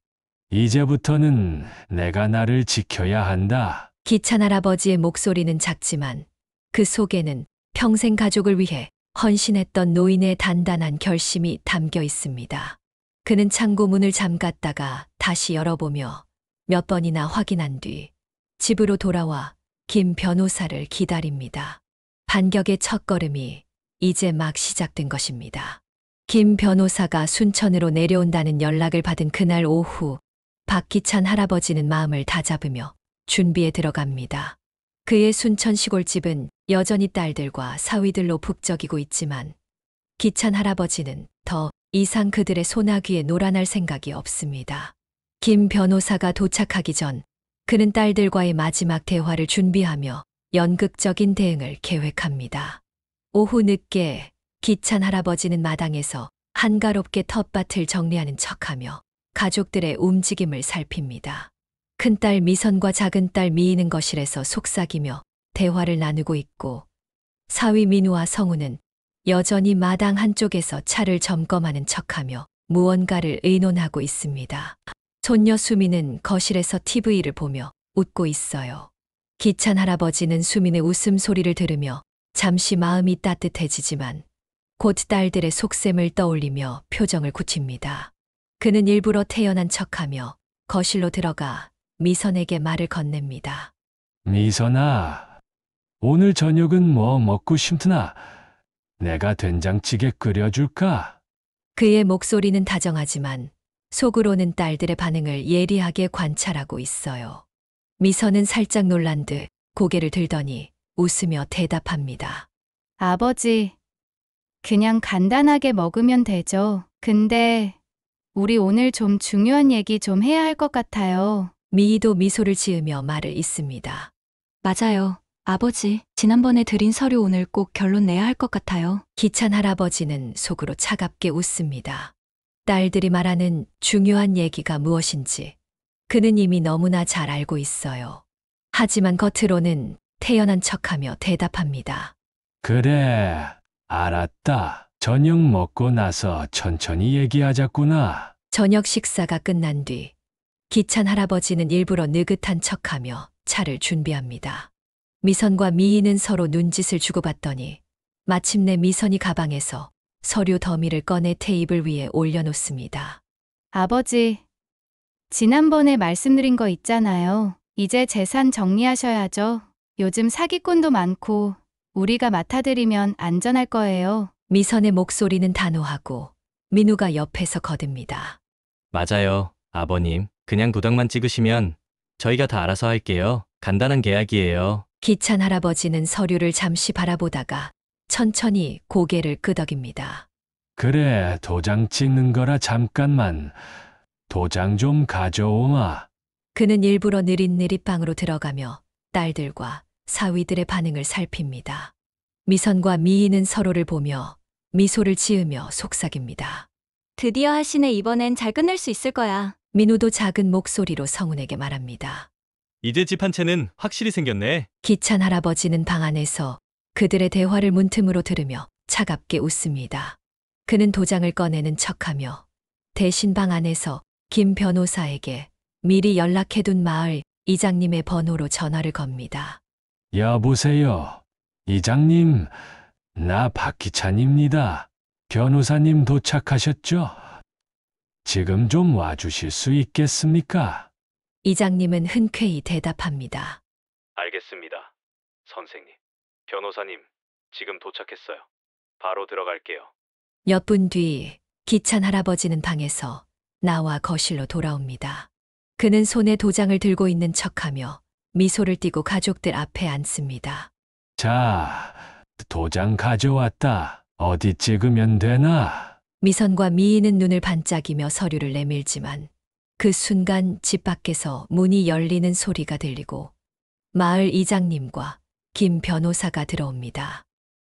이제부터는 내가 나를 지켜야 한다. 기찬 할아버지의 목소리는 작지만 그 속에는 평생 가족을 위해 헌신했던 노인의 단단한 결심이 담겨 있습니다. 그는 창고 문을 잠갔다가 다시 열어보며 몇 번이나 확인한 뒤 집으로 돌아와 김 변호사를 기다립니다. 반격의 첫걸음이 이제 막 시작된 것입니다. 김 변호사가 순천으로 내려온다는 연락을 받은 그날 오후, 박기찬 할아버지는 마음을 다잡으며 준비에 들어갑니다. 그의 순천 시골집은 여전히 딸들과 사위들로 북적이고 있지만 기찬 할아버지는 더 이상 그들의 소나귀에 놀아날 생각이 없습니다. 김 변호사가 도착하기 전 그는 딸들과의 마지막 대화를 준비하며 연극적인 대응을 계획합니다. 오후 늦게 기찬 할아버지는 마당에서 한가롭게 텃밭을 정리하는 척하며 가족들의 움직임을 살핍니다. 큰딸 미선과 작은딸 미희는 거실에서 속삭이며 대화를 나누고 있고 사위 민우와 성우는 여전히 마당 한쪽에서 차를 점검하는 척하며 무언가를 의논하고 있습니다. 손녀 수미는 거실에서 TV를 보며 웃고 있어요. 기찬 할아버지는 수민의 웃음소리를 들으며 잠시 마음이 따뜻해지지만 곧 딸들의 속셈을 떠올리며 표정을 굳힙니다. 그는 일부러 태연한 척하며 거실로 들어가 미선에게 말을 건넵니다. 미선아, 오늘 저녁은 뭐 먹고 싶으나 내가 된장찌개 끓여줄까? 그의 목소리는 다정하지만 속으로는 딸들의 반응을 예리하게 관찰하고 있어요. 미선은 살짝 놀란 듯 고개를 들더니 웃으며 대답합니다. 아버지, 그냥 간단하게 먹으면 되죠. 근데 우리 오늘 좀 중요한 얘기 좀 해야 할 것 같아요. 미희도 미소를 지으며 말을 잇습니다. 맞아요. 아버지, 지난번에 드린 서류 오늘 꼭 결론 내야 할 것 같아요. 기찬 할아버지는 속으로 차갑게 웃습니다. 딸들이 말하는 중요한 얘기가 무엇인지 그는 이미 너무나 잘 알고 있어요. 하지만 겉으로는 태연한 척하며 대답합니다. 그래, 알았다. 저녁 먹고 나서 천천히 얘기하자꾸나. 저녁 식사가 끝난 뒤 기찬 할아버지는 일부러 느긋한 척하며 차를 준비합니다. 미선과 미희는 서로 눈짓을 주고받더니 마침내 미선이 가방에서 서류 더미를 꺼내 테이블 위에 올려놓습니다. 아버지, 지난번에 말씀드린 거 있잖아요. 이제 재산 정리하셔야죠. 요즘 사기꾼도 많고 우리가 맡아드리면 안전할 거예요. 미선의 목소리는 단호하고 민우가 옆에서 거듭니다. 맞아요, 아버님. 그냥 도장만 찍으시면 저희가 다 알아서 할게요. 간단한 계약이에요. 기찬 할아버지는 서류를 잠시 바라보다가 천천히 고개를 끄덕입니다. 그래, 도장 찍는 거라 잠깐만. 도장 좀 가져오마. 그는 일부러 느릿느릿 방으로 들어가며 딸들과 사위들의 반응을 살핍니다. 미선과 미희는 서로를 보며 미소를 지으며 속삭입니다. 드디어 하시네. 이번엔 잘 끝낼 수 있을 거야. 민우도 작은 목소리로 성훈에게 말합니다. 이제 집 한 채는 확실히 생겼네. 기찬 할아버지는 방 안에서 그들의 대화를 문틈으로 들으며 차갑게 웃습니다. 그는 도장을 꺼내는 척하며 대신 방 안에서 김 변호사에게 미리 연락해둔 마을 이장님의 번호로 전화를 겁니다. 여보세요. 이장님, 나 박기찬입니다. 변호사님 도착하셨죠? 지금 좀 와주실 수 있겠습니까? 이장님은 흔쾌히 대답합니다. 알겠습니다. 선생님. 변호사님, 지금 도착했어요. 바로 들어갈게요. 몇 분 뒤 기찬 할아버지는 방에서 나와 거실로 돌아옵니다. 그는 손에 도장을 들고 있는 척하며 미소를 띠고 가족들 앞에 앉습니다. 자, 도장 가져왔다. 어디 찍으면 되나? 미선과 미희는 눈을 반짝이며 서류를 내밀지만 그 순간 집 밖에서 문이 열리는 소리가 들리고 마을 이장님과 김 변호사가 들어옵니다.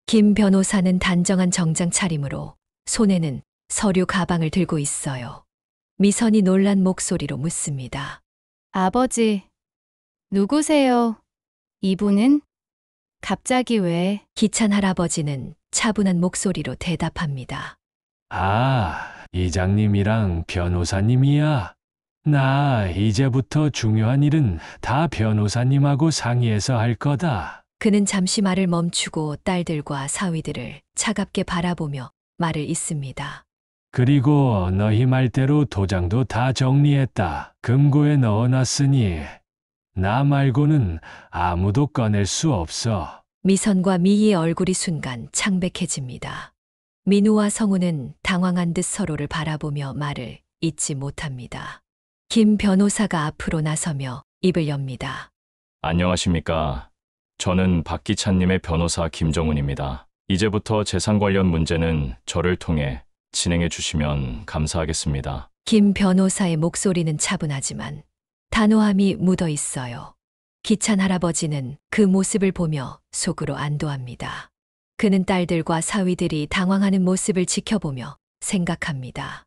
김 변호사는 단정한 정장 차림으로 손에는 서류 가방을 들고 있어요. 미선이 놀란 목소리로 묻습니다. 아버지, 누구세요? 이분은? 갑자기 왜? 기찬 할아버지는 차분한 목소리로 대답합니다. 아, 이장님이랑 변호사님이야. 나 이제부터 중요한 일은 다 변호사님하고 상의해서 할 거다. 그는 잠시 말을 멈추고 딸들과 사위들을 차갑게 바라보며 말을 잇습니다. 그리고 너희 말대로 도장도 다 정리했다. 금고에 넣어놨으니 나 말고는 아무도 꺼낼 수 없어. 미선과 미희의 얼굴이 순간 창백해집니다. 민우와 성우는 당황한 듯 서로를 바라보며 말을 잇지 못합니다. 김 변호사가 앞으로 나서며 입을 엽니다. 안녕하십니까. 저는 박기찬님의 변호사 김정훈입니다. 이제부터 재산 관련 문제는 저를 통해 진행해 주시면 감사하겠습니다. 김 변호사의 목소리는 차분하지만 단호함이 묻어 있어요. 기찬 할아버지는 그 모습을 보며 속으로 안도합니다. 그는 딸들과 사위들이 당황하는 모습을 지켜보며 생각합니다.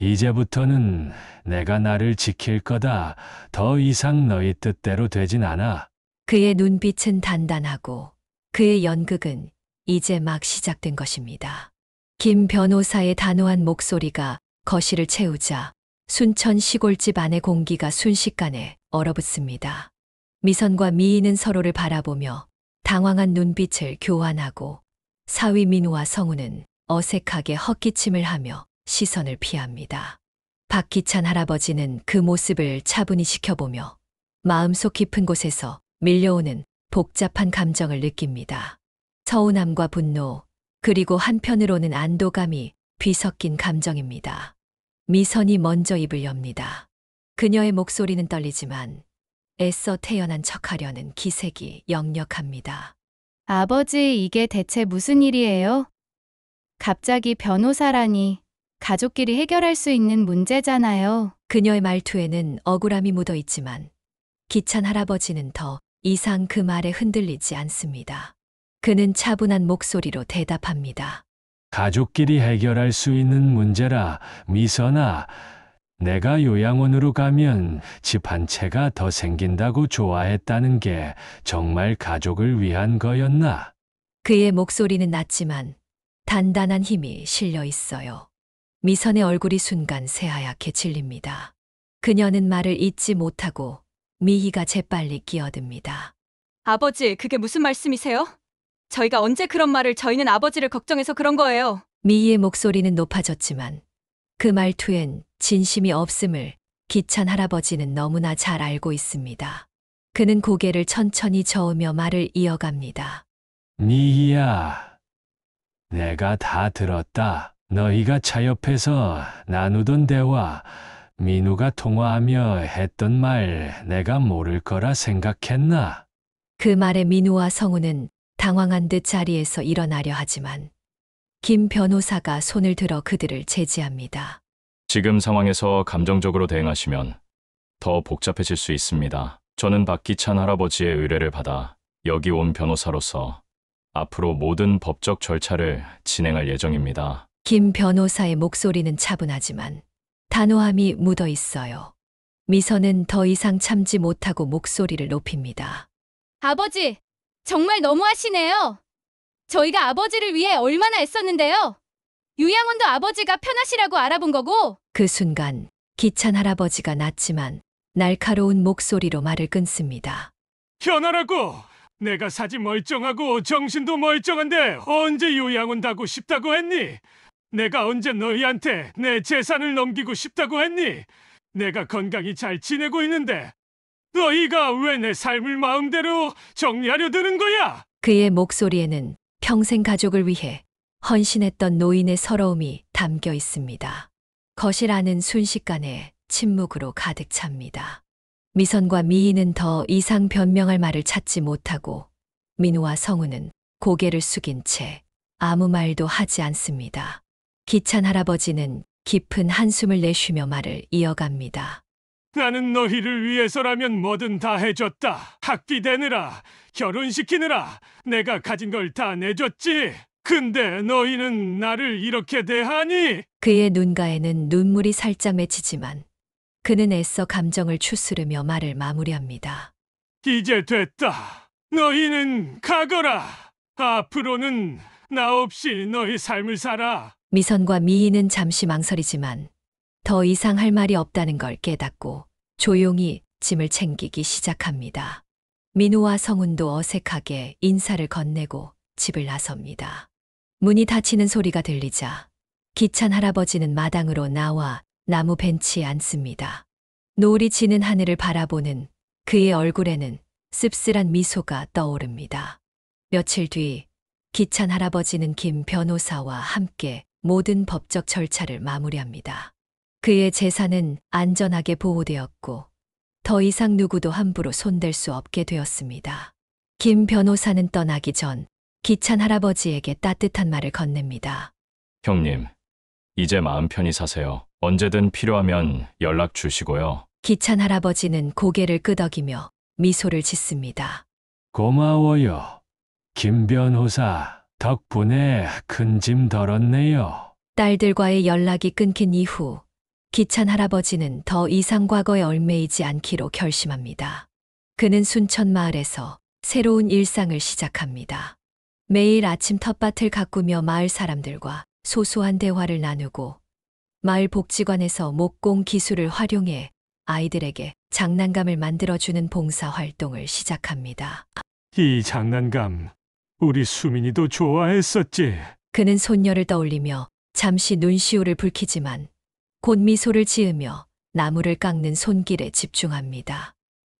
이제부터는 내가 나를 지킬 거다. 더 이상 너희 뜻대로 되진 않아. 그의 눈빛은 단단하고 그의 연극은 이제 막 시작된 것입니다. 김 변호사의 단호한 목소리가 거실을 채우자 순천 시골집 안의 공기가 순식간에 얼어붙습니다. 미선과 미희는 서로를 바라보며 당황한 눈빛을 교환하고 사위 민우와 성우는 어색하게 헛기침을 하며 시선을 피합니다. 박기찬 할아버지는 그 모습을 차분히 지켜보며 마음속 깊은 곳에서 밀려오는 복잡한 감정을 느낍니다. 서운함과 분노, 그리고 한편으로는 안도감이 뒤섞인 감정입니다. 미선이 먼저 입을 엽니다. 그녀의 목소리는 떨리지만 애써 태연한 척하려는 기색이 역력합니다. 아버지, 이게 대체 무슨 일이에요? 갑자기 변호사라니 가족끼리 해결할 수 있는 문제잖아요. 그녀의 말투에는 억울함이 묻어 있지만 기찬 할아버지는 더 이상 그 말에 흔들리지 않습니다. 그는 차분한 목소리로 대답합니다. 가족끼리 해결할 수 있는 문제라. 미선아, 내가 요양원으로 가면 집 한 채가 더 생긴다고 좋아했다는 게 정말 가족을 위한 거였나? 그의 목소리는 낮지만 단단한 힘이 실려 있어요. 미선의 얼굴이 순간 새하얗게 질립니다. 그녀는 말을 잇지 못하고 미희가 재빨리 끼어듭니다. 아버지, 그게 무슨 말씀이세요? 저희가 언제 그런 말을 저희는 아버지를 걱정해서 그런 거예요. 미희의 목소리는 높아졌지만 그 말투엔 진심이 없음을 기찬 할아버지는 너무나 잘 알고 있습니다. 그는 고개를 천천히 저으며 말을 이어갑니다. 미희야, 내가 다 들었다. 너희가 차 옆에서 나누던 대화, 민우가 통화하며 했던 말 내가 모를 거라 생각했나? 그 말에 민우와 성우는 당황한 듯 자리에서 일어나려 하지만 김 변호사가 손을 들어 그들을 제지합니다. 지금 상황에서 감정적으로 대응하시면 더 복잡해질 수 있습니다. 저는 박기찬 할아버지의 의뢰를 받아 여기 온 변호사로서 앞으로 모든 법적 절차를 진행할 예정입니다. 김 변호사의 목소리는 차분하지만 단호함이 묻어 있어요. 미선은 더 이상 참지 못하고 목소리를 높입니다. 아버지, 정말 너무하시네요. 저희가 아버지를 위해 얼마나 애썼는데요. 요양원도 아버지가 편하시라고 알아본 거고. 그 순간 기찬 할아버지가 낮지만 날카로운 목소리로 말을 끊습니다. 편하라고! 내가 사지 멀쩡하고 정신도 멀쩡한데 언제 요양원 가고 싶다고 했니? 내가 언제 너희한테 내 재산을 넘기고 싶다고 했니? 내가 건강히 잘 지내고 있는데 너희가 왜 내 삶을 마음대로 정리하려 드는 거야? 그의 목소리에는 평생 가족을 위해 헌신했던 노인의 서러움이 담겨 있습니다. 거실 안은 순식간에 침묵으로 가득 찹니다. 미선과 미희는 더 이상 변명할 말을 찾지 못하고 민우와 성우는 고개를 숙인 채 아무 말도 하지 않습니다. 기찬 할아버지는 깊은 한숨을 내쉬며 말을 이어갑니다. 나는 너희를 위해서라면 뭐든 다 해줬다. 학비 대느라, 결혼시키느라 내가 가진 걸 다 내줬지. 근데 너희는 나를 이렇게 대하니? 그의 눈가에는 눈물이 살짝 맺히지만 그는 애써 감정을 추스르며 말을 마무리합니다. 이제 됐다. 너희는 가거라. 앞으로는 나 없이 너희 삶을 살아. 미선과 미희는 잠시 망설이지만 더 이상 할 말이 없다는 걸 깨닫고 조용히 짐을 챙기기 시작합니다. 민우와 성훈도 어색하게 인사를 건네고 집을 나섭니다. 문이 닫히는 소리가 들리자 기찬 할아버지는 마당으로 나와 나무 벤치에 앉습니다. 노을이 지는 하늘을 바라보는 그의 얼굴에는 씁쓸한 미소가 떠오릅니다. 며칠 뒤 기찬 할아버지는 김 변호사와 함께 모든 법적 절차를 마무리합니다. 그의 재산은 안전하게 보호되었고 더 이상 누구도 함부로 손댈 수 없게 되었습니다. 김 변호사는 떠나기 전 기찬 할아버지에게 따뜻한 말을 건넵니다. 형님, 이제 마음 편히 사세요. 언제든 필요하면 연락 주시고요. 기찬 할아버지는 고개를 끄덕이며 미소를 짓습니다. 고마워요. 김 변호사, 덕분에 큰 짐 덜었네요. 딸들과의 연락이 끊긴 이후 기찬 할아버지는 더 이상 과거에 얽매이지 않기로 결심합니다. 그는 순천 마을에서 새로운 일상을 시작합니다. 매일 아침 텃밭을 가꾸며 마을 사람들과 소소한 대화를 나누고 마을 복지관에서 목공 기술을 활용해 아이들에게 장난감을 만들어주는 봉사 활동을 시작합니다. 이 장난감, 우리 수민이도 좋아했었지. 그는 손녀를 떠올리며 잠시 눈시울을 붉히지만 곧 미소를 지으며 나무를 깎는 손길에 집중합니다.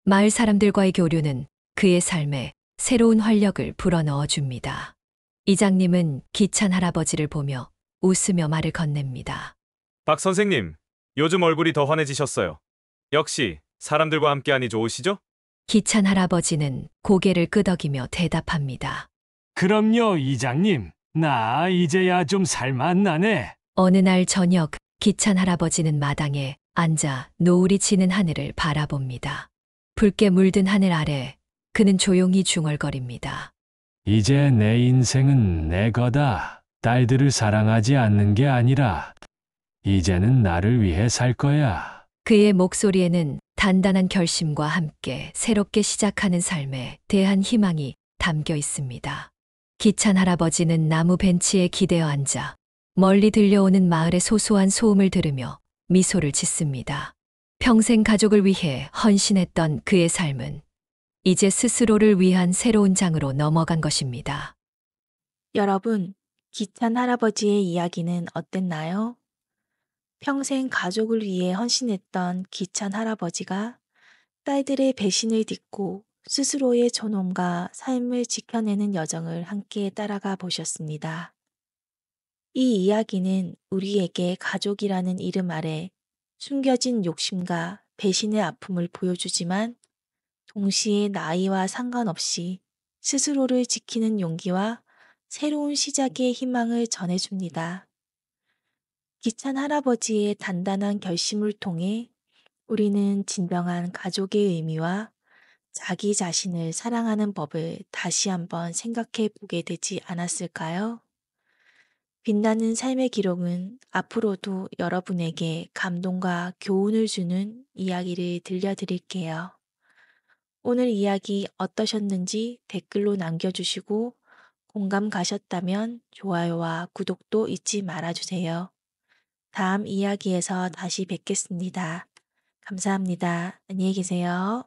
마을 사람들과의 교류는 그의 삶에 새로운 활력을 불어넣어 줍니다. 이장님은 기찬 할아버지를 보며 웃으며 말을 건넵니다. 박 선생님, 요즘 얼굴이 더 환해지셨어요. 역시 사람들과 함께하니 좋으시죠? 기찬 할아버지는 고개를 끄덕이며 대답합니다. 그럼요, 이장님. 나 이제야 좀 살맛나네. 어느 날 저녁 기찬 할아버지는 마당에 앉아 노을이 지는 하늘을 바라봅니다. 붉게 물든 하늘 아래 그는 조용히 중얼거립니다. 이제 내 인생은 내 거다. 딸들을 사랑하지 않는 게 아니라 이제는 나를 위해 살 거야. 그의 목소리에는 단단한 결심과 함께 새롭게 시작하는 삶에 대한 희망이 담겨 있습니다. 기찬 할아버지는 나무 벤치에 기대어 앉아 멀리 들려오는 마을의 소소한 소음을 들으며 미소를 짓습니다. 평생 가족을 위해 헌신했던 그의 삶은 이제 스스로를 위한 새로운 장으로 넘어간 것입니다. 여러분, 기찬 할아버지의 이야기는 어땠나요? 평생 가족을 위해 헌신했던 기찬 할아버지가 딸들의 배신을 딛고 스스로의 존엄과 삶을 지켜내는 여정을 함께 따라가 보셨습니다. 이 이야기는 우리에게 가족이라는 이름 아래 숨겨진 욕심과 배신의 아픔을 보여주지만 동시에 나이와 상관없이 스스로를 지키는 용기와 새로운 시작의 희망을 전해줍니다. 기찬 할아버지의 단단한 결심을 통해 우리는 진정한 가족의 의미와 자기 자신을 사랑하는 법을 다시 한번 생각해 보게 되지 않았을까요? 빛나는 삶의 기록은 앞으로도 여러분에게 감동과 교훈을 주는 이야기를 들려드릴게요. 오늘 이야기 어떠셨는지 댓글로 남겨주시고 공감 가셨다면 좋아요와 구독도 잊지 말아주세요. 다음 이야기에서 다시 뵙겠습니다. 감사합니다. 안녕히 계세요.